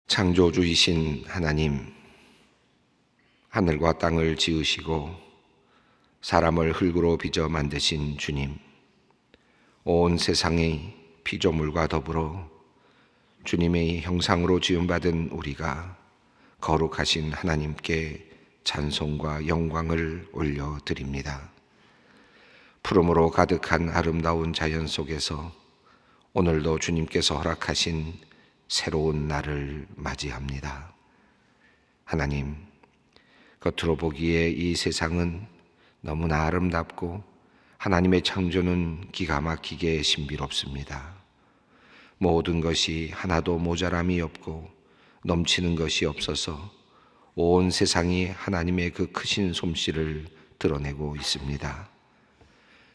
창조주이신 하나님, 하늘과 땅을 지으시고 사람을 흙으로 빚어 만드신 주님, 온 세상의 피조물과 더불어 주님의 형상으로 지음받은 우리가 거룩하신 하나님께 찬송과 영광을 올려드립니다. 푸름으로 가득한 아름다운 자연 속에서 오늘도 주님께서 허락하신 새로운 날을 맞이합니다. 하나님, 겉으로 보기에 이 세상은 너무나 아름답고 하나님의 창조는 기가 막히게 신비롭습니다. 모든 것이 하나도 모자람이 없고 넘치는 것이 없어서 온 세상이 하나님의 그 크신 솜씨를 드러내고 있습니다.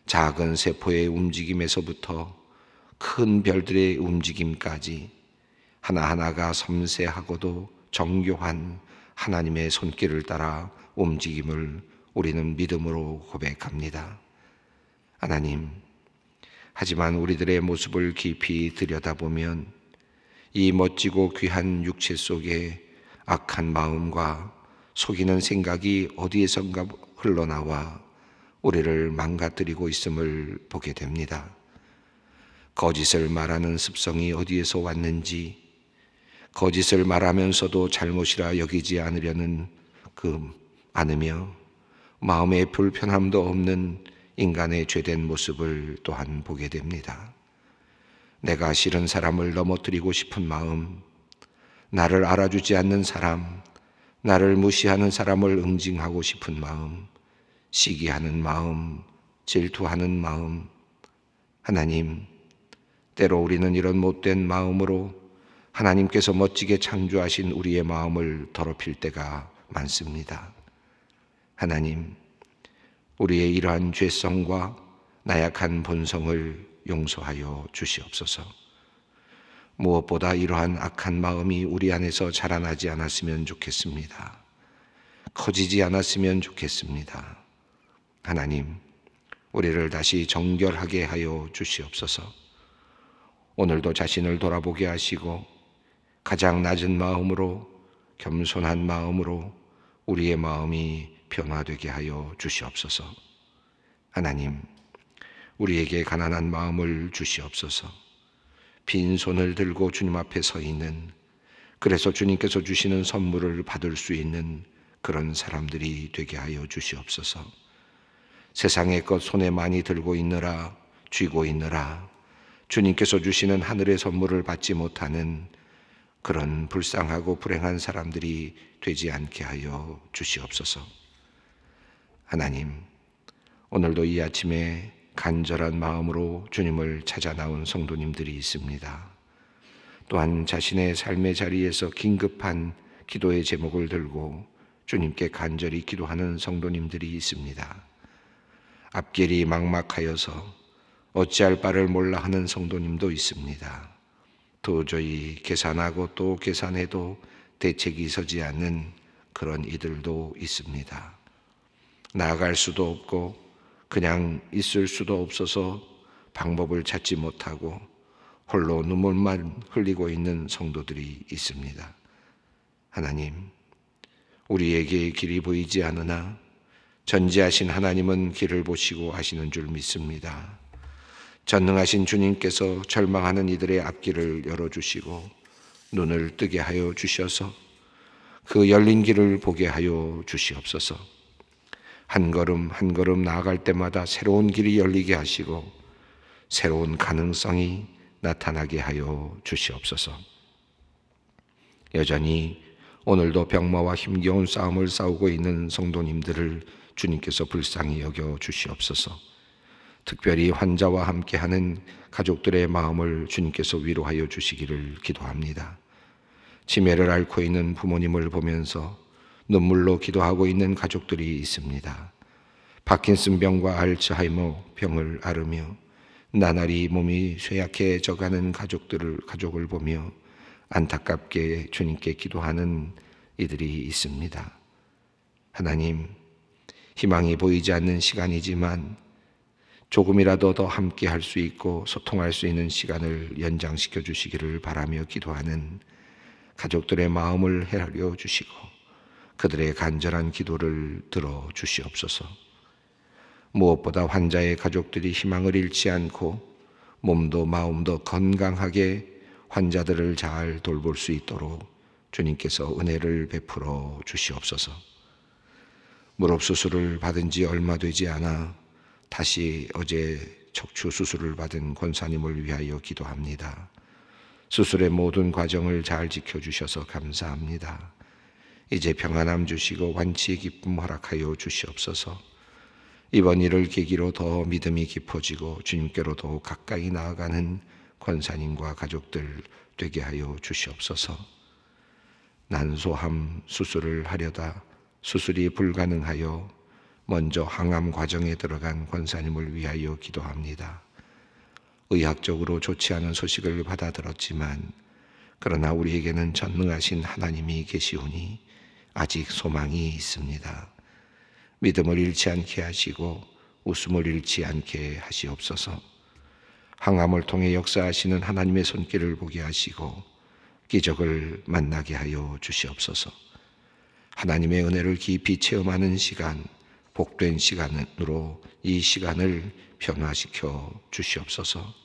작은 세포의 움직임에서부터 큰 별들의 움직임까지 하나하나가 섬세하고도 정교한 하나님의 손길을 따라 움직임을 우리는 믿음으로 고백합니다. 하나님, 하지만 우리들의 모습을 깊이 들여다보면 이 멋지고 귀한 육체 속에 악한 마음과 속이는 생각이 어디에선가 흘러나와 우리를 망가뜨리고 있음을 보게 됩니다. 거짓을 말하는 습성이 어디에서 왔는지, 거짓을 말하면서도 잘못이라 여기지 않으며 마음에 불편함도 없는 인간의 죄된 모습을 또한 보게 됩니다. 내가 싫은 사람을 넘어뜨리고 싶은 마음, 나를 알아주지 않는 사람, 나를 무시하는 사람을 응징하고 싶은 마음, 시기하는 마음, 질투하는 마음. 하나님, 때로 우리는 이런 못된 마음으로 하나님께서 멋지게 창조하신 우리의 마음을 더럽힐 때가 많습니다. 하나님, 우리의 이러한 죄성과 나약한 본성을 용서하여 주시옵소서. 무엇보다 이러한 악한 마음이 우리 안에서 자라나지 않았으면 좋겠습니다. 커지지 않았으면 좋겠습니다. 하나님, 우리를 다시 정결하게 하여 주시옵소서. 오늘도 자신을 돌아보게 하시고 가장 낮은 마음으로, 겸손한 마음으로 우리의 마음이 변화되게 하여 주시옵소서. 하나님, 우리에게 가난한 마음을 주시옵소서. 빈손을 들고 주님 앞에 서 있는, 그래서 주님께서 주시는 선물을 받을 수 있는 그런 사람들이 되게 하여 주시옵소서. 세상의 것 손에 많이 들고 있느라, 쥐고 있느라 주님께서 주시는 하늘의 선물을 받지 못하는 그런 불쌍하고 불행한 사람들이 되지 않게 하여 주시옵소서. 하나님, 오늘도 이 아침에 간절한 마음으로 주님을 찾아 나온 성도님들이 있습니다. 또한 자신의 삶의 자리에서 긴급한 기도의 제목을 들고 주님께 간절히 기도하는 성도님들이 있습니다. 앞길이 막막하여서 어찌할 바를 몰라 하는 성도님도 있습니다. 도저히 계산하고 또 계산해도 대책이 서지 않는 그런 이들도 있습니다. 나아갈 수도 없고 그냥 있을 수도 없어서 방법을 찾지 못하고 홀로 눈물만 흘리고 있는 성도들이 있습니다. 하나님, 우리에게 길이 보이지 않으나 전지하신 하나님은 길을 보시고 하시는 줄 믿습니다. 전능하신 주님께서 절망하는 이들의 앞길을 열어주시고 눈을 뜨게 하여 주셔서 그 열린 길을 보게 하여 주시옵소서. 한 걸음 한 걸음 나아갈 때마다 새로운 길이 열리게 하시고 새로운 가능성이 나타나게 하여 주시옵소서. 여전히 오늘도 병마와 힘겨운 싸움을 싸우고 있는 성도님들을 주님께서 불쌍히 여겨 주시옵소서. 특별히 환자와 함께하는 가족들의 마음을 주님께서 위로하여 주시기를 기도합니다. 치매를 앓고 있는 부모님을 보면서 눈물로 기도하고 있는 가족들이 있습니다. 파킨슨병과 알츠하이머 병을 앓으며 나날이 몸이 쇠약해져가는 가족을 보며 안타깝게 주님께 기도하는 이들이 있습니다. 하나님, 희망이 보이지 않는 시간이지만 조금이라도 더 함께 할 수 있고 소통할 수 있는 시간을 연장시켜 주시기를 바라며 기도하는 가족들의 마음을 헤아려 주시고 그들의 간절한 기도를 들어 주시옵소서. 무엇보다 환자의 가족들이 희망을 잃지 않고 몸도 마음도 건강하게 환자들을 잘 돌볼 수 있도록 주님께서 은혜를 베풀어 주시옵소서. 무릎 수술을 받은 지 얼마 되지 않아 다시 어제 척추 수술을 받은 권사님을 위하여 기도합니다. 수술의 모든 과정을 잘 지켜주셔서 감사합니다. 이제 평안함 주시고 완치의 기쁨 허락하여 주시옵소서. 이번 일을 계기로 더 믿음이 깊어지고 주님께로 더 가까이 나아가는 권사님과 가족들 되게 하여 주시옵소서. 난소암 수술을 하려다 수술이 불가능하여 먼저 항암 과정에 들어간 권사님을 위하여 기도합니다. 의학적으로 좋지 않은 소식을 받아 들었지만 그러나 우리에게는 전능하신 하나님이 계시오니 아직 소망이 있습니다. 믿음을 잃지 않게 하시고 웃음을 잃지 않게 하시옵소서. 항암을 통해 역사하시는 하나님의 손길을 보게 하시고 기적을 만나게 하여 주시옵소서. 하나님의 은혜를 깊이 체험하는 시간, 복된 시간으로 이 시간을 변화시켜 주시옵소서.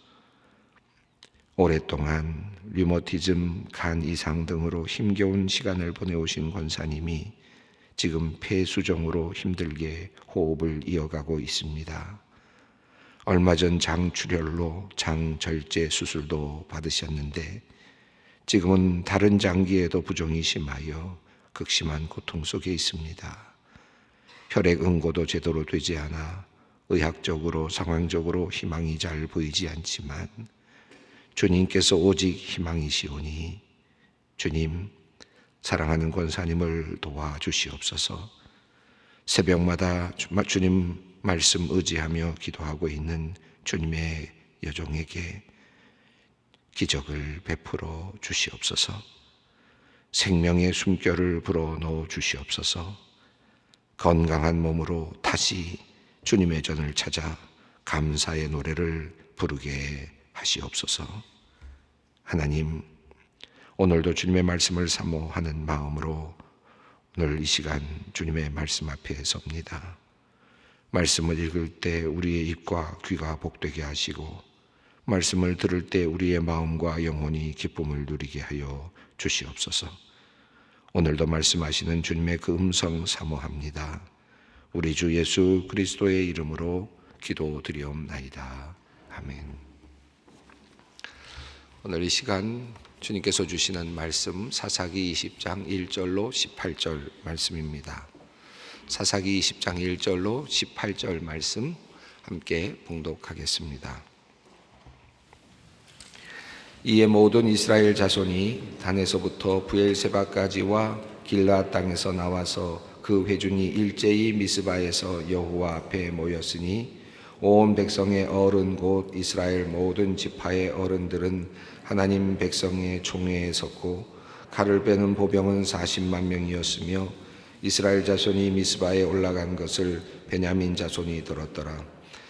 오랫동안 류머티즘, 간 이상 등으로 힘겨운 시간을 보내오신 권사님이 지금 폐수종으로 힘들게 호흡을 이어가고 있습니다. 얼마 전 장출혈로 장절제 수술도 받으셨는데 지금은 다른 장기에도 부종이 심하여 극심한 고통 속에 있습니다. 혈액 응고도 제대로 되지 않아 의학적으로 상황적으로 희망이 잘 보이지 않지만 주님께서 오직 희망이시오니 주님, 사랑하는 권사님을 도와주시옵소서. 새벽마다 주님 말씀 의지하며 기도하고 있는 주님의 여종에게 기적을 베풀어 주시옵소서. 생명의 숨결을 불어넣어 주시옵소서. 건강한 몸으로 다시 주님의 전을 찾아 감사의 노래를 부르게 하시옵소서. 하나님, 오늘도 주님의 말씀을 사모하는 마음으로 오늘 이 시간 주님의 말씀 앞에 섭니다. 말씀을 읽을 때 우리의 입과 귀가 복되게 하시고 말씀을 들을 때 우리의 마음과 영혼이 기쁨을 누리게 하여 주시옵소서. 오늘도 말씀하시는 주님의 그 음성 사모합니다. 우리 주 예수 그리스도의 이름으로 기도드리옵나이다. 아멘. 오늘 이 시간 주님께서 주시는 말씀 사사기 20장 1절로 18절 말씀입니다. 사사기 20장 1절로 18절 말씀 함께 봉독하겠습니다. 이에 모든 이스라엘 자손이 단에서부터 브엘세바까지와 길라 땅에서 나와서 그 회중이 일제히 미스바에서 여호와 앞에 모였으니 온 백성의 어른 곧 이스라엘 모든 지파의 어른들은 하나님 백성의 총회에 섰고 칼을 빼는 보병은 40만 명이었으며 이스라엘 자손이 미스바에 올라간 것을 베냐민 자손이 들었더라.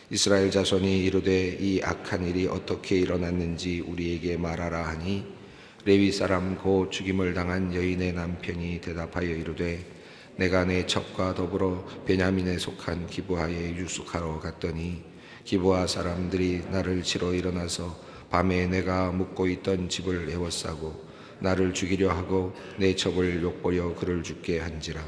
이스라엘 자손이 이르되 이 악한 일이 어떻게 일어났는지 우리에게 말하라 하니 레위 사람 곧 죽임을 당한 여인의 남편이 대답하여 이르되 내가 내 첩과 더불어 베냐민에 속한 기브아에 유숙하러 갔더니 기브아 사람들이 나를 치러 일어나서 밤에 내가 묵고 있던 집을 에워싸고 나를 죽이려 하고 내 첩을 욕보려 그를 죽게 한지라.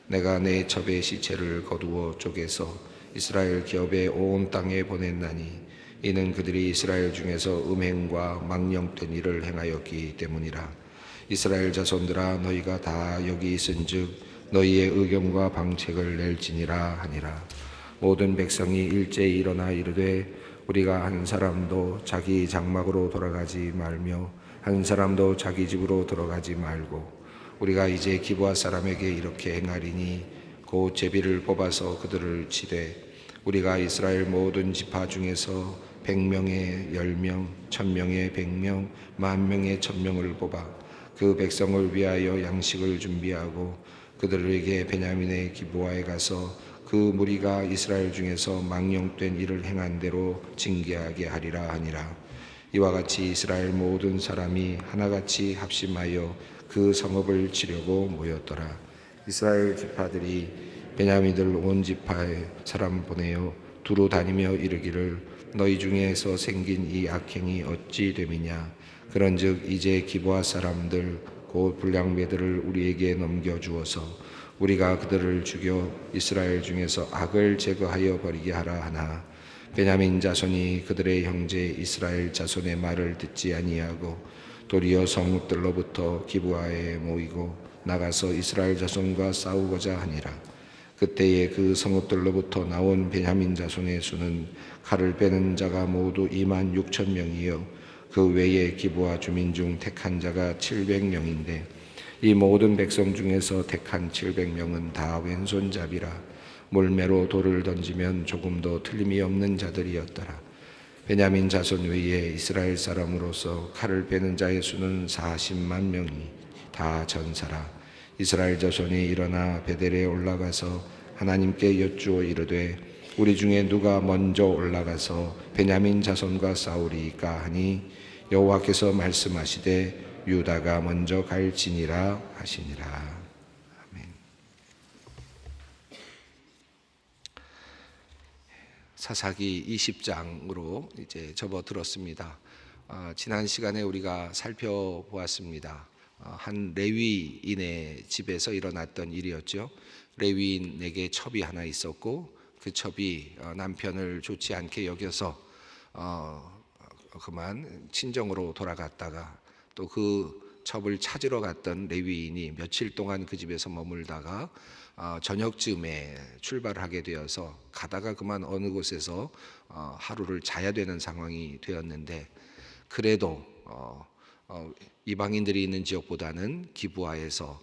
내가 내 첩의 시체를 거두어 쪼개서 이스라엘 기업의 온 땅에 보냈나니 이는 그들이 이스라엘 중에서 음행과 망령된 일을 행하였기 때문이라. 이스라엘 자손들아 너희가 다 여기 있은즉 너희의 의견과 방책을 낼지니라 하니라. 모든 백성이 일제히 일어나 이르되 우리가 한 사람도 자기 장막으로 돌아가지 말며 한 사람도 자기 집으로 들어가지 말고 우리가 이제 기브아 사람에게 이렇게 행하리니 곧 제비를 뽑아서 그들을 치되 우리가 이스라엘 모든 지파 중에서 100명의 10명, 1000명의 100명, 10,000명의 1000명을 뽑아 그 백성을 위하여 양식을 준비하고 그들에게 베냐민의 기브아에 가서 그 무리가 이스라엘 중에서 망령된 일을 행한 대로 징계하게 하리라 하니라. 이와 같이 이스라엘 모든 사람이 하나같이 합심하여 그 성읍을 치려고 모였더라. 이스라엘 지파들이 베냐민들 온 지파의 사람 보내어 두루 다니며 이르기를 너희 중에서 생긴 이 악행이 어찌 됨이냐. 그런즉 이제 기브아 사람들 곧 불량배들을 우리에게 넘겨주어서 우리가 그들을 죽여 이스라엘 중에서 악을 제거하여 버리게 하라 하나 베냐민 자손이 그들의 형제 이스라엘 자손의 말을 듣지 아니하고 도리어 성읍들로부터 기브아에 모이고 나가서 이스라엘 자손과 싸우고자 하니라. 그때에 그 성읍들로부터 나온 베냐민 자손의 수는 칼을 빼는 자가 모두 2만 6천 명이요 그 외에 기브아 주민 중 택한 자가 700명인데 이 모든 백성 중에서 택한 700명은 다 왼손잡이라 몰매로 돌을 던지면 조금도 틀림이 없는 자들이었더라. 베냐민 자손 외에 이스라엘 사람으로서 칼을 빼는 자의 수는 40만 명이 다 전사라. 이스라엘 자손이 일어나 베델에 올라가서 하나님께 여쭈어 이르되 우리 중에 누가 먼저 올라가서 베냐민 자손과 싸우리이까 하니 여호와께서 말씀하시되 유다가 먼저 갈지니라 하시니라. 아멘. 사사기 20장으로 이제 접어들었습니다. 지난 시간에 우리가 살펴보았습니다. 한 레위인의 집에서 일어났던 일이었죠. 레위인에게 첩이 하나 있었고 그 첩이 남편을 좋지 않게 여겨서 그만 친정으로 돌아갔다가 또 그 첩을 찾으러 갔던 레위인이 며칠 동안 그 집에서 머물다가 저녁쯤에 출발을 하게 되어서 가다가 그만 어느 곳에서 하루를 자야 되는 상황이 되었는데 그래도 이방인들이 있는 지역보다는 기브아에서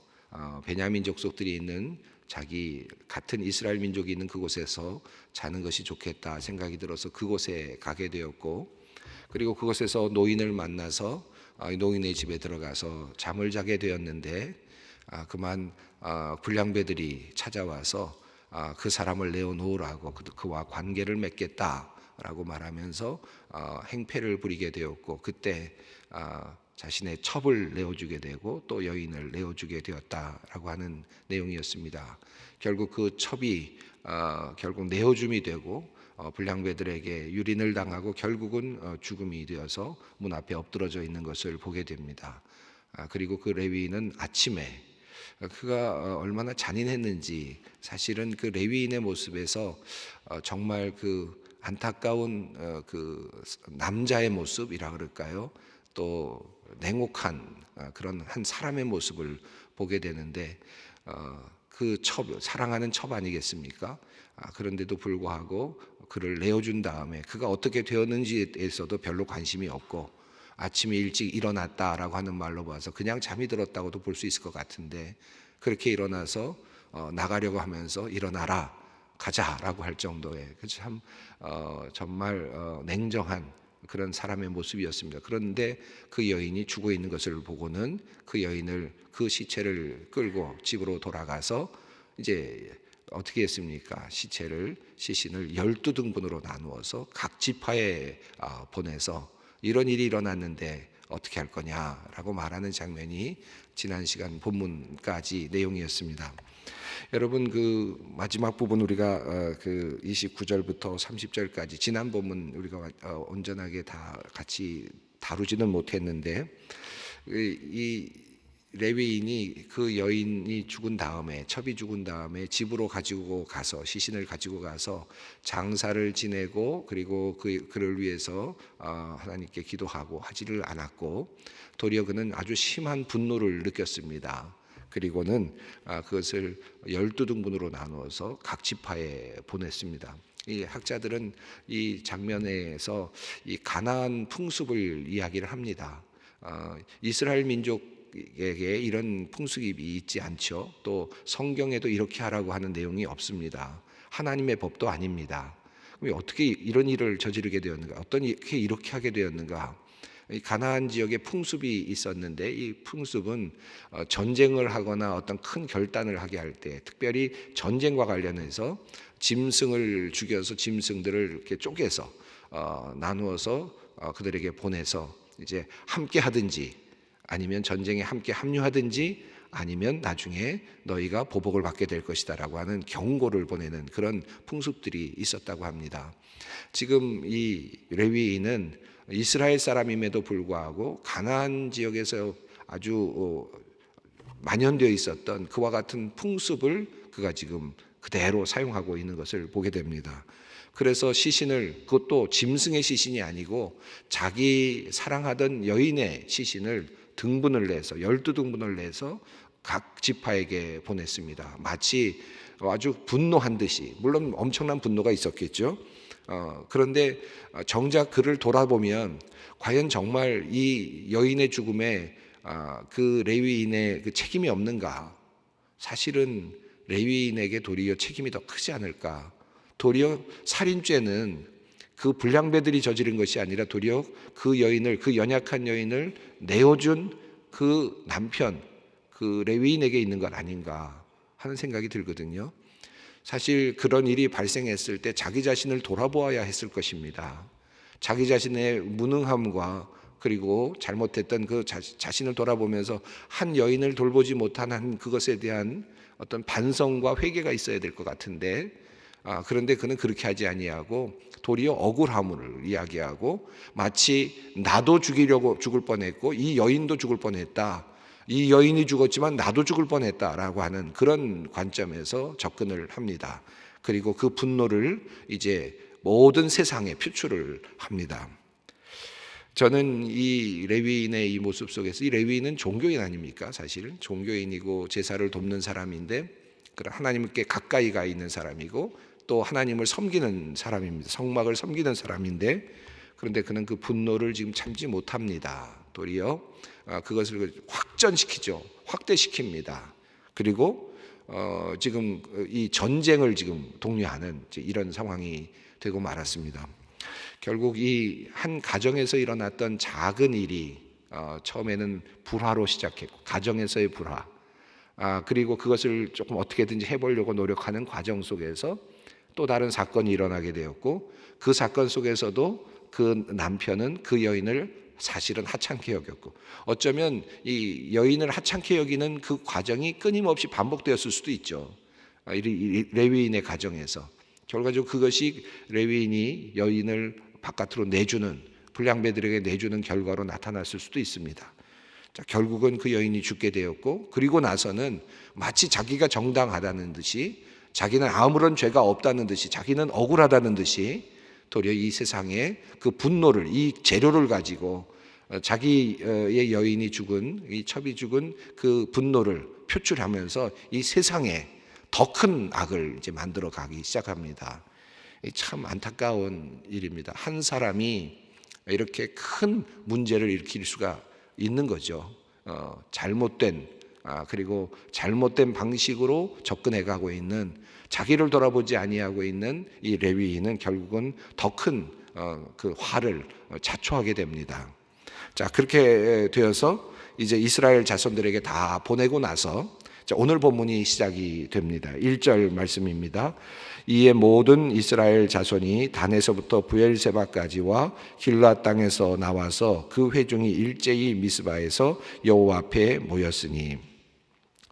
베냐민 족속들이 있는 자기 같은 이스라엘 민족이 있는 그곳에서 자는 것이 좋겠다 생각이 들어서 그곳에 가게 되었고 그리고 그곳에서 노인을 만나서 노인의 집에 들어가서 잠을 자게 되었는데 그만 불량배들이 찾아와서 그 사람을 내어놓으라고 그와 관계를 맺겠다라고 말하면서 행패를 부리게 되었고 그때 자신의 첩을 내어주게 되고 또 여인을 내어주게 되었다라고 하는 내용이었습니다. 결국 그 첩이 결국 내어줌이 되고 불량배들에게 유린을 당하고 결국은 죽음이 되어서 문 앞에 엎드러져 있는 것을 보게 됩니다. 그리고 그 레위인은 아침에 그가 얼마나 잔인했는지 사실은 그 레위인의 모습에서 정말 그 안타까운 그 남자의 모습이라 그럴까요? 또 냉혹한 그런 한 사람의 모습을 보게 되는데 그 첩, 사랑하는 첩 아니겠습니까? 그런데도 불구하고 그를 내어준 다음에 그가 어떻게 되었는지에 대해서도 별로 관심이 없고 아침에 일찍 일어났다라고 하는 말로 봐서 그냥 잠이 들었다고도 볼 수 있을 것 같은데 그렇게 일어나서 나가려고 하면서 일어나라 가자라고 할 정도의 참 정말 냉정한 그런 사람의 모습이었습니다. 그런데 그 여인이 죽어 있는 것을 보고는 그 여인을 그 시체를 끌고 집으로 돌아가서 이제 어떻게 했습니까? 시신을 12등분으로 나누어서 각 지파에 보내서 이런 일이 일어났는데 어떻게 할 거냐라고 말하는 장면이 지난 시간 본문까지 내용이었습니다. 여러분 그 마지막 부분 우리가 그 29절부터 30절까지 지난 본문 우리가 온전하게 다 같이 다루지는 못했는데 이 레위인이 그 여인이 죽은 다음에 첩이 죽은 다음에 집으로 가지고 가서 시신을 가지고 가서 장사를 지내고 그리고 그를 위해서 하나님께 기도하고 하지를 않았고 도리어 그는 아주 심한 분노를 느꼈습니다. 그리고는 그것을 12등분으로 나누어서 각 지파에 보냈습니다. 이 학자들은 이 장면에서 이 가나안 풍습을 이야기를 합니다. 이스라엘 민족에게 이런 풍습이 있지 않죠. 또 성경에도 이렇게 하라고 하는 내용이 없습니다. 하나님의 법도 아닙니다. 그럼 어떻게 이런 일을 저지르게 되었는가? 어떻게 이렇게 하게 되었는가? 가나안 지역에 풍습이 있었는데 이 풍습은 전쟁을 하거나 어떤 큰 결단을 하게 할 때 특별히 전쟁과 관련해서 짐승을 죽여서 짐승들을 이렇게 쪼개서 나누어서 그들에게 보내서 이제 함께 하든지 아니면 전쟁에 함께 합류하든지 아니면 나중에 너희가 보복을 받게 될 것이다라고 하는 경고를 보내는 그런 풍습들이 있었다고 합니다. 지금 이 레위인은 이스라엘 사람임에도 불구하고 가나안 지역에서 아주 만연되어 있었던 그와 같은 풍습을 그가 지금 그대로 사용하고 있는 것을 보게 됩니다. 그래서 시신을, 그것도 짐승의 시신이 아니고 자기 사랑하던 여인의 시신을 등분을 내서 12등분을 내서 각 지파에게 보냈습니다. 마치 아주 분노한 듯이, 물론 엄청난 분노가 있었겠죠. 그런데 정작 그를 돌아보면 과연 정말 이 여인의 죽음에 그 레위인의 그 책임이 없는가? 사실은 레위인에게 도리어 책임이 더 크지 않을까? 도리어 살인죄는 그 불량배들이 저지른 것이 아니라 도리어 그 여인을, 그 연약한 여인을 내어준 그 남편, 그 레위인에게 있는 것 아닌가 하는 생각이 들거든요. 사실 그런 일이 발생했을 때 자기 자신을 돌아보아야 했을 것입니다. 자기 자신의 무능함과 그리고 잘못했던 그 자신을 돌아보면서 한 여인을 돌보지 못한 한 그것에 대한 어떤 반성과 회개가 있어야 될 것 같은데, 그런데 그는 그렇게 하지 아니하고 도리어 억울함을 이야기하고 마치 나도 죽을 뻔했고 이 여인도 죽을 뻔했다. 이 여인이 죽었지만 나도 죽을 뻔했다라고 하는 그런 관점에서 접근을 합니다. 그리고 그 분노를 이제 모든 세상에 표출을 합니다. 저는 이 레위인의 이 모습 속에서, 이 레위인은 종교인 아닙니까? 사실 종교인이고 제사를 돕는 사람인데 하나님께 가까이 가 있는 사람이고 또 하나님을 섬기는 사람입니다. 성막을 섬기는 사람인데, 그런데 그는 그 분노를 지금 참지 못합니다. 도리어 그것을 확전시키죠. 확대시킵니다. 그리고 지금 이 전쟁을 지금 독려하는 이런 상황이 되고 말았습니다. 결국 이 한 가정에서 일어났던 작은 일이 처음에는 불화로 시작했고, 가정에서의 불화, 그리고 그것을 조금 어떻게든지 해보려고 노력하는 과정 속에서 또 다른 사건이 일어나게 되었고, 그 사건 속에서도 그 남편은 그 여인을 사실은 하찮게 여겼고, 어쩌면 이 여인을 하찮게 여기는 그 과정이 끊임없이 반복되었을 수도 있죠. 이 레위인의 가정에서 결과적으로 그것이 레위인이 여인을 바깥으로 내주는, 불량배들에게 내주는 결과로 나타났을 수도 있습니다. 자, 결국은 그 여인이 죽게 되었고, 그리고 나서는 마치 자기가 정당하다는 듯이, 자기는 아무런 죄가 없다는 듯이, 자기는 억울하다는 듯이 도리어 이 세상에 그 분노를, 이 재료를 가지고 자기의 여인이 죽은, 이 첩이 죽은 그 분노를 표출하면서 이 세상에 더 큰 악을 이제 만들어 가기 시작합니다. 참 안타까운 일입니다. 한 사람이 이렇게 큰 문제를 일으킬 수가 있는 거죠. 잘못된, 그리고 잘못된 방식으로 접근해 가고 있는, 자기를 돌아보지 아니하고 있는 이 레위인은 결국은 더 큰 그 화를 자초하게 됩니다. 자, 그렇게 되어서 이제 이스라엘 자손들에게 다 보내고 나서 오늘 본문이 시작이 됩니다. 1절 말씀입니다. 이에 모든 이스라엘 자손이 단에서부터 브엘세바까지와 길르앗 땅에서 나와서 그 회중이 일제히 미스바에서 여호와 앞에 모였으니,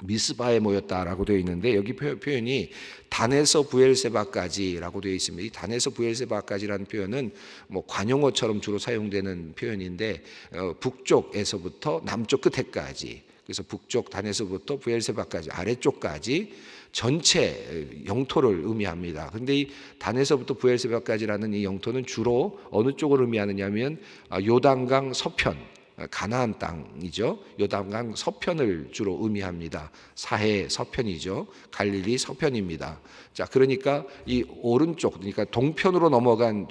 미스바에 모였다라고 되어 있는데 여기 표현이 단에서 브엘세바까지라고 되어 있습니다. 이 단에서 브엘세바까지라는 표현은 뭐 관용어처럼 주로 사용되는 표현인데, 북쪽에서부터 남쪽 끝에까지, 그래서 북쪽 단에서부터 브엘세바까지, 아래쪽까지 전체 영토를 의미합니다. 그런데 이 단에서부터 브엘세바까지라는 이 영토는 주로 어느 쪽을 의미하느냐면 요단강 서편, 가나안 땅이죠. 요단강 서편을 주로 의미합니다. 사해 서편이죠. 갈릴리 서편입니다. 자, 그러니까 이 오른쪽, 그러니까 동편으로 넘어간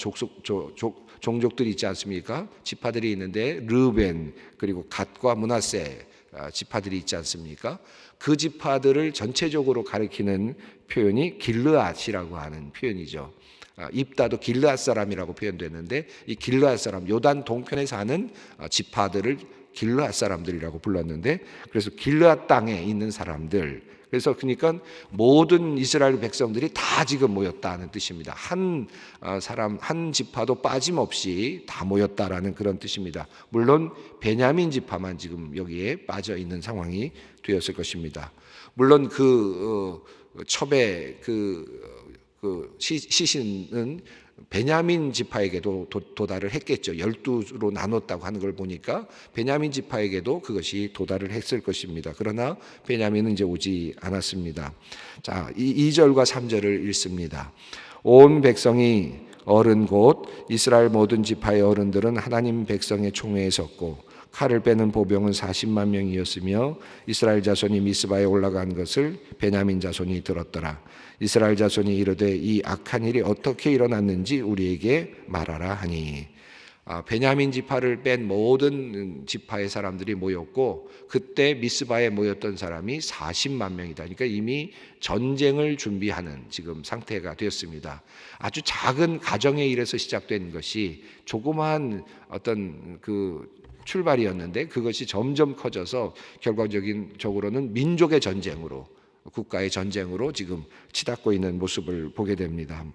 종족들이 있지 않습니까? 지파들이 있는데 르벤, 그리고 갓과 므낫세 지파들이 있지 않습니까? 그 지파들을 전체적으로 가리키는 표현이 길르앗이라고 하는 표현이죠. 입다도 길르앗 사람이라고 표현되는데, 이 길르앗 사람, 요단 동편에 사는 지파들을 길르앗 사람들이라고 불렀는데, 그래서 길르앗 땅에 있는 사람들, 그래서 그러니까 모든 이스라엘 백성들이 다 지금 모였다는 뜻입니다. 한 사람 한 지파도 빠짐없이 다 모였다라는 그런 뜻입니다. 물론 베냐민 지파만 지금 여기에 빠져 있는 상황이 되었을 것입니다. 물론 그 첩의 그 시신은 베냐민 지파에게도 도달을 했겠죠. 12로 나눴다고 하는 걸 보니까 베냐민 지파에게도 그것이 도달을 했을 것입니다. 그러나 베냐민은 이제 오지 않았습니다. 자, 2절과 3절을 읽습니다. 온 백성이 어른 곧 이스라엘 모든 지파의 어른들은 하나님 백성의 총회에 섰고 칼을 빼는 보병은 40만 명이었으며 이스라엘 자손이 미스바에 올라간 것을 베냐민 자손이 들었더라. 이스라엘 자손이 이르되 이 악한 일이 어떻게 일어났는지 우리에게 말하라 하니, 베냐민 지파를 뺀 모든 지파의 사람들이 모였고 그때 미스바에 모였던 사람이 40만 명이다. 그러니까 이미 전쟁을 준비하는 지금 상태가 되었습니다. 아주 작은 가정의 일에서 시작된 것이 조그마한 어떤 그 출발이었는데 그것이 점점 커져서 결과적으로는 민족의 전쟁으로, 국가의 전쟁으로 지금 치닫고 있는 모습을 보게 됩니다.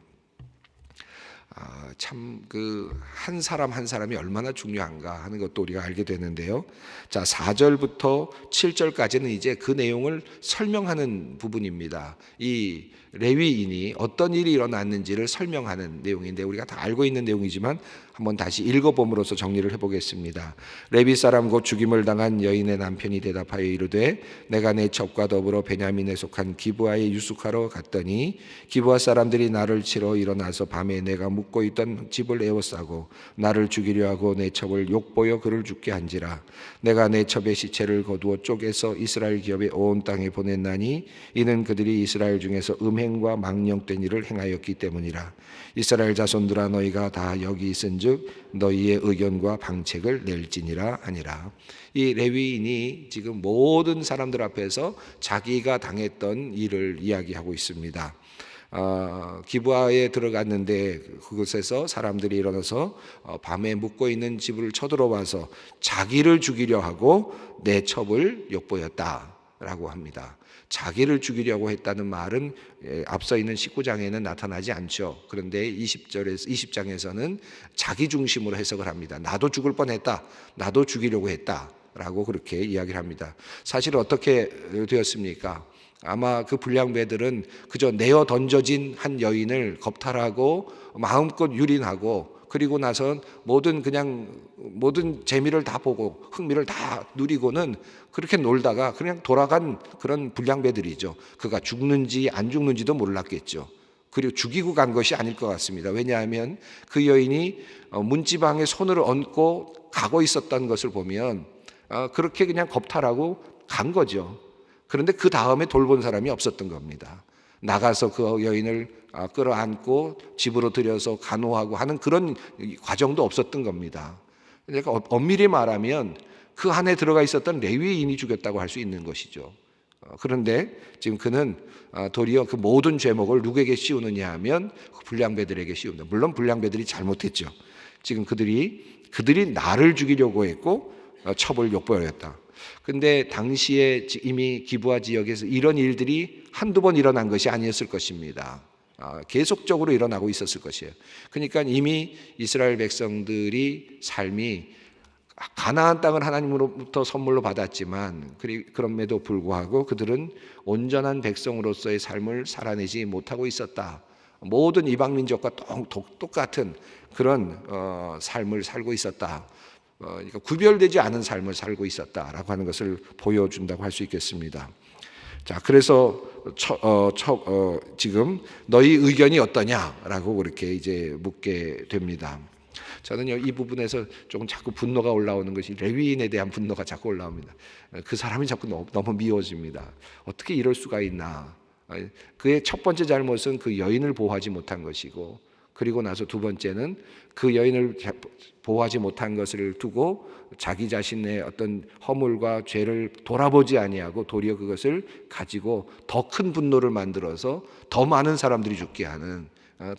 참 그 한 사람 한 사람이 얼마나 중요한가 하는 것도 우리가 알게 되는데요. 자, 4절부터 7절까지는 이제 그 내용을 설명하는 부분입니다. 이 레위인이 어떤 일이 일어났는지를 설명하는 내용인데 우리가 다 알고 있는 내용이지만 한번 다시 읽어봄으로써 정리를 해보겠습니다. 레위 사람 곧 죽임을 당한 여인의 남편이 대답하여 이르되 내가 내 첩과 더불어 베냐민에 속한 기브아에 유숙하러 갔더니 기브아 사람들이 나를 치러 일어나서 밤에 내가 묵고 있던 집을 에워싸고 나를 죽이려 하고 내 첩을 욕보여 그를 죽게 한지라. 내가 내 첩의 시체를 거두어 쪼개서 이스라엘 기업의 온 땅에 보냈나니 이는 그들이 이스라엘 중에서 음행과 망령된 일을 행하였기 때문이라. 이스라엘 자손들아 너희가 다 여기 있은즉 너희의 의견과 방책을 낼지니라 하니라. 이 레위인이 지금 모든 사람들 앞에서 자기가 당했던 일을 이야기하고 있습니다. 기브아에 들어갔는데 그곳에서 사람들이 일어나서 밤에 묵고 있는 집을 쳐들어와서 자기를 죽이려 하고 내 첩을 욕보였다라고 합니다. 자기를 죽이려고 했다는 말은 앞서 있는 19장에는 나타나지 않죠. 그런데 20장에서는 자기 중심으로 해석을 합니다. 나도 죽을 뻔했다. 나도 죽이려고 했다. 라고 그렇게 이야기를 합니다. 사실 어떻게 되었습니까? 아마 그 불량배들은 그저 내어 던져진 한 여인을 겁탈하고 마음껏 유린하고 그리고 나선 모든 재미를 다 보고 흥미를 다 누리고는 그렇게 놀다가 그냥 돌아간 그런 불량배들이죠. 그가 죽는지 안 죽는지도 몰랐겠죠. 그리고 죽이고 간 것이 아닐 것 같습니다. 왜냐하면 그 여인이 문지방에 손을 얹고 가고 있었던 것을 보면 그렇게 그냥 겁탈하고 간 거죠. 그런데 그 다음에 돌본 사람이 없었던 겁니다. 나가서 그 여인을 끌어안고 집으로 들여서 간호하고 하는 그런 과정도 없었던 겁니다. 그러니까 엄밀히 말하면 그 안에 들어가 있었던 레위인이 죽였다고 할 수 있는 것이죠. 그런데 지금 그는 도리어 그 모든 죄목을 누구에게 씌우느냐 하면 불량배들에게 씌웁니다. 물론 불량배들이 잘못했죠. 지금 그들이 나를 죽이려고 했고 첩을 욕보였다. 근데 당시에 이미 기브아 지역에서 이런 일들이 한두 번 일어난 것이 아니었을 것입니다. 계속적으로 일어나고 있었을 것이에요. 그러니까 이미 이스라엘 백성들이 삶이 가나안 땅을 하나님으로부터 선물로 받았지만 그럼에도 불구하고 그들은 온전한 백성으로서의 삶을 살아내지 못하고 있었다. 모든 이방 민족과 똑같은 그런 삶을 살고 있었다. 그러니까 구별되지 않은 삶을 살고 있었다라고 하는 것을 보여준다고 할 수 있겠습니다. 자, 그래서 지금 너희 의견이 어떠냐라고 그렇게 이제 묻게 됩니다. 저는요 이 부분에서 조금 자꾸 분노가 올라오는 것이 레위인에 대한 분노가 자꾸 올라옵니다. 그 사람이 자꾸 너무 미워집니다. 어떻게 이럴 수가 있나? 그의 첫 번째 잘못은 그 여인을 보호하지 못한 것이고, 그리고 나서 두 번째는 그 여인을 보호하지 못한 것을 두고 자기 자신의 어떤 허물과 죄를 돌아보지 아니하고 도리어 그것을 가지고 더 큰 분노를 만들어서 더 많은 사람들이 죽게 하는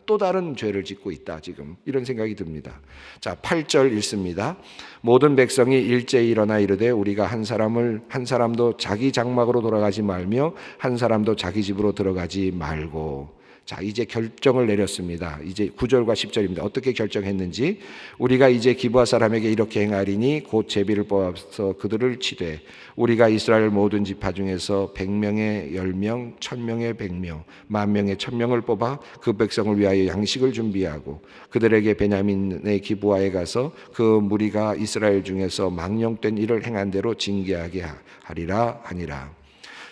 또 다른 죄를 짓고 있다 지금 이런 생각이 듭니다. 자, 8절 읽습니다. 모든 백성이 일제히 일어나 이르되 우리가 한 사람도 자기 장막으로 돌아가지 말며 한 사람도 자기 집으로 들어가지 말고. 자, 이제 결정을 내렸습니다. 이제 9절과 10절입니다. 어떻게 결정했는지, 우리가 이제 기브아 사람에게 이렇게 행하리니 곧 제비를 뽑아서 그들을 치되 우리가 이스라엘 모든 지파 중에서 100명에 10명, 1000명에 100명, 10,000명에 1000명을 뽑아 그 백성을 위하여 양식을 준비하고 그들에게 베냐민의 기브아에 가서 그 무리가 이스라엘 중에서 망령된 일을 행한 대로 징계하게 하리라 하니라.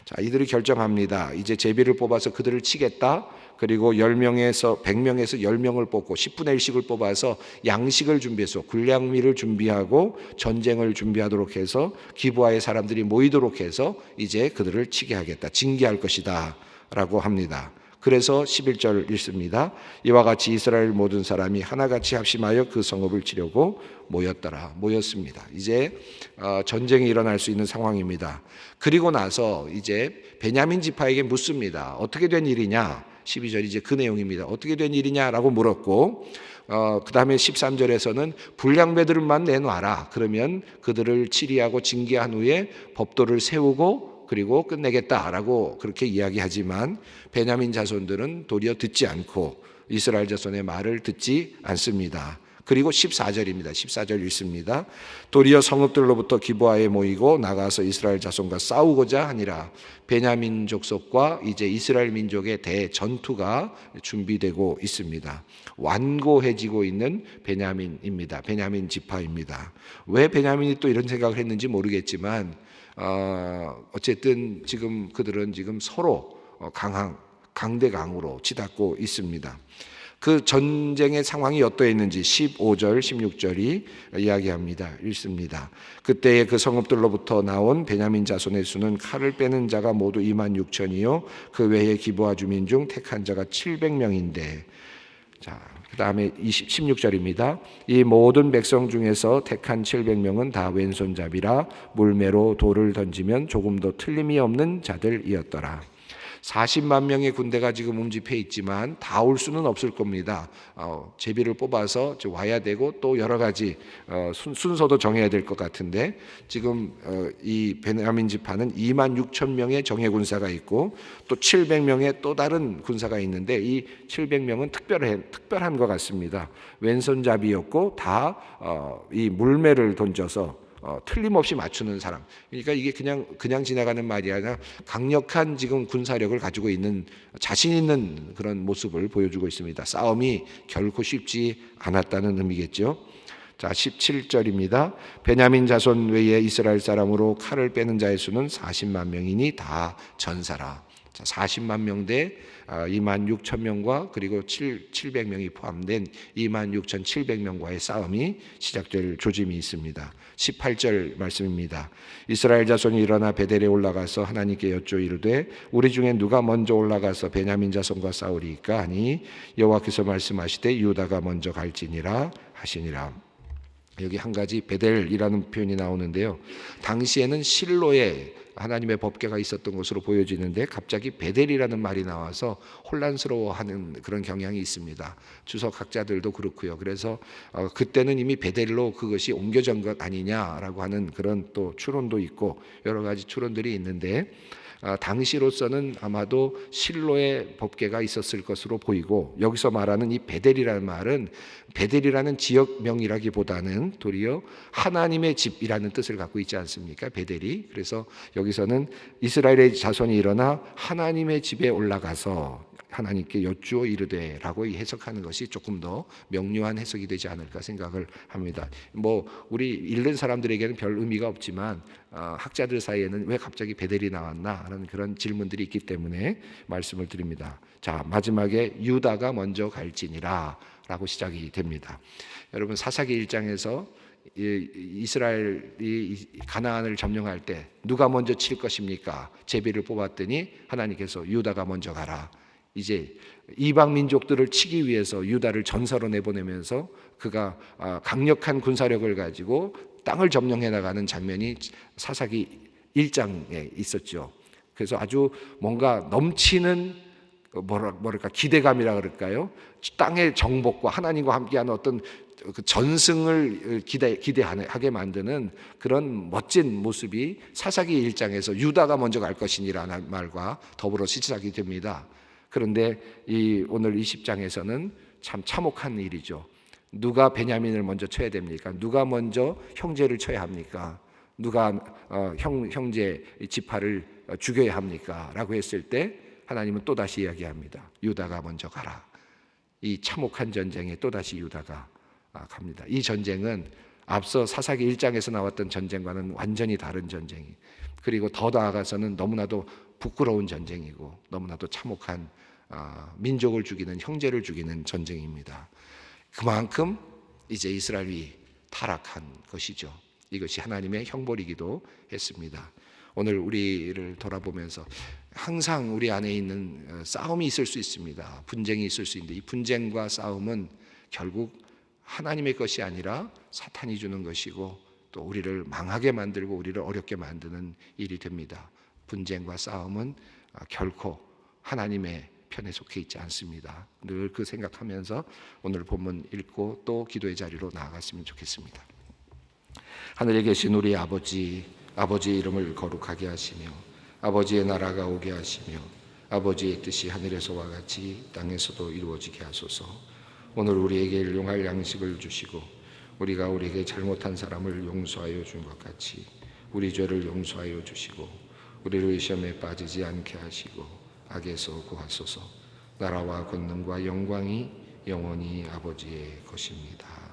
자, 이들이 결정합니다. 이제 제비를 뽑아서 그들을 치겠다. 그리고 10명에서 100명에서 10명을 뽑고 10분의 1씩을 뽑아서 양식을 준비해서 군량미를 준비하고 전쟁을 준비하도록 해서 기브아의 사람들이 모이도록 해서 이제 그들을 치게 하겠다, 징계할 것이다 라고 합니다. 그래서 11절 읽습니다. 이와 같이 이스라엘 모든 사람이 하나같이 합심하여 그 성읍을 치려고 모였습니다. 이제 전쟁이 일어날 수 있는 상황입니다. 그리고 나서 이제 베냐민 지파에게 묻습니다. 어떻게 된 일이냐? 12절 이제 그 내용입니다. 어떻게 된 일이냐라고 물었고, 그 다음에 13절에서는 불량배들만 내놔라. 그러면 그들을 치리하고 징계한 후에 법도를 세우고 그리고 끝내겠다라고 그렇게 이야기하지만 베냐민 자손들은 도리어 듣지 않고 이스라엘 자손의 말을 듣지 않습니다. 그리고 14절입니다. 14절 읽습니다. 도리어 성읍들로부터 기브아에 모이고 나가서 이스라엘 자손과 싸우고자 하니라. 베냐민 족속과 이제 이스라엘 민족의 대전투가 준비되고 있습니다. 완고해지고 있는 베냐민입니다. 베냐민 지파입니다. 왜 베냐민이 또 이런 생각을 했는지 모르겠지만 어쨌든 지금 그들은 지금 서로 강대강으로 치닫고 있습니다. 그 전쟁의 상황이 어떠했는지 15절, 16절이 이야기합니다. 읽습니다. 그때의 그 성읍들로부터 나온 베냐민 자손의 수는 칼을 빼는 자가 모두 26,000이요 그 외에 기브아 주민 중 택한 자가 700명인데. 자, 그 다음에 16절입니다. 이 모든 백성 중에서 택한 700명은 다 왼손잡이라 물매로 돌을 던지면 조금도 틀림이 없는 자들이었더라. 40만 명의 군대가 지금 움집해 있지만 다 올 수는 없을 겁니다. 제비를 뽑아서 와야 되고 또 여러 가지 순서도 정해야 될 것 같은데 지금 이 베냐민 지파는 26,000명의 정예 군사가 있고 또 700명의 또 다른 군사가 있는데 이 700명은 특별한 것 같습니다. 왼손잡이였고 다 이 물매를 던져서 틀림없이 맞추는 사람. 그러니까 이게 그냥 지나가는 말이 아니라 강력한 지금 군사력을 가지고 있는 자신 있는 그런 모습을 보여주고 있습니다. 싸움이 결코 쉽지 않았다는 의미겠죠. 자, 17절입니다. 베냐민 자손 외에 이스라엘 사람으로 칼을 빼는 자의 수는 40만 명이니 다 전사라. 자, 40만 명 대 26,000명과 그리고 700명이 포함된 26,700명과의 싸움이 시작될 조짐이 있습니다. 18절 말씀입니다. 이스라엘 자손이 일어나 베델에 올라가서 하나님께 여쭈어 이르되 우리 중에 누가 먼저 올라가서 베냐민 자손과 싸우리이까 하니 여호와께서 말씀하시되 유다가 먼저 갈지니라 하시니라. 여기 한 가지 베델이라는 표현이 나오는데요. 당시에는 실로에 하나님의 법궤가 있었던 것으로 보여지는데 갑자기 베델이라는 말이 나와서 혼란스러워하는 그런 경향이 있습니다. 주석학자들도 그렇고요. 그래서 그때는 이미 베델로 그것이 옮겨진 것 아니냐라고 하는 그런 또 추론도 있고 여러 가지 추론들이 있는데 당시로서는 아마도 실로의 법궤가 있었을 것으로 보이고 여기서 말하는 이 베델이라는 말은 베델이라는 지역명이라기보다는 도리어 하나님의 집이라는 뜻을 갖고 있지 않습니까? 베델이. 그래서 여기서는 이스라엘의 자손이 일어나 하나님의 집에 올라가서 하나님께 여쭈어 이르되라고 해석하는 것이 조금 더 명료한 해석이 되지 않을까 생각을 합니다. 우리 읽는 사람들에게는 별 의미가 없지만 학자들 사이에는 왜 갑자기 베델이 나왔나라는 그런 질문들이 있기 때문에 말씀을 드립니다. 자, 마지막에 유다가 먼저 갈지니라 라고 시작이 됩니다. 여러분 사사기 1장에서 이스라엘이 가나안을 점령할 때 누가 먼저 칠 것입니까? 제비를 뽑았더니 하나님께서 유다가 먼저 가라. 이제 이방 민족들을 치기 위해서 유다를 전사로 내보내면서 그가 강력한 군사력을 가지고 땅을 점령해 나가는 장면이 사사기 1장에 있었죠. 그래서 아주 뭔가 넘치는 뭐랄까 기대감이라 그럴까요? 땅의 정복과 하나님과 함께하는 어떤 그 전승을 기대하게 만드는 그런 멋진 모습이 사사기 1장에서 유다가 먼저 갈 것이니라는 말과 더불어 시작이 됩니다. 그런데 오늘 20장에서는 참 참혹한 일이죠. 누가 베냐민을 먼저 쳐야 됩니까? 누가 먼저 형제를 쳐야 합니까? 누가 형제 지파를 죽여야 합니까? 라고 했을 때 하나님은 또다시 이야기합니다. 유다가 먼저 가라. 이 참혹한 전쟁에 또다시 유다가 갑니다. 이 전쟁은 앞서 사사기 1장에서 나왔던 전쟁과는 완전히 다른 전쟁이, 그리고 더 나아가서는 너무나도 부끄러운 전쟁이고 너무나도 참혹한 민족을 죽이는, 형제를 죽이는 전쟁입니다. 그만큼 이제 이스라엘이 타락한 것이죠. 이것이 하나님의 형벌이기도 했습니다. 오늘 우리를 돌아보면서 항상 우리 안에 있는 싸움이 있을 수 있습니다. 분쟁이 있을 수 있는데 이 분쟁과 싸움은 결국 하나님의 것이 아니라 사탄이 주는 것이고 또 우리를 망하게 만들고 우리를 어렵게 만드는 일이 됩니다. 분쟁과 싸움은 결코 하나님의 편에 속해 있지 않습니다. 늘 그 생각하면서 오늘 본문 읽고 또 기도의 자리로 나아갔으면 좋겠습니다. 하늘에 계신 우리 아버지의 이름을 거룩하게 하시며 아버지의 나라가 오게 하시며 아버지의 뜻이 하늘에서와 같이 땅에서도 이루어지게 하소서. 오늘 우리에게 일용할 양식을 주시고 우리가 우리에게 잘못한 사람을 용서하여 준 것 같이 우리 죄를 용서하여 주시고 우리를 시험에 빠지지 않게 하시고 악에서 구하소서. 나라와 권능과 영광이 영원히 아버지의 것입니다.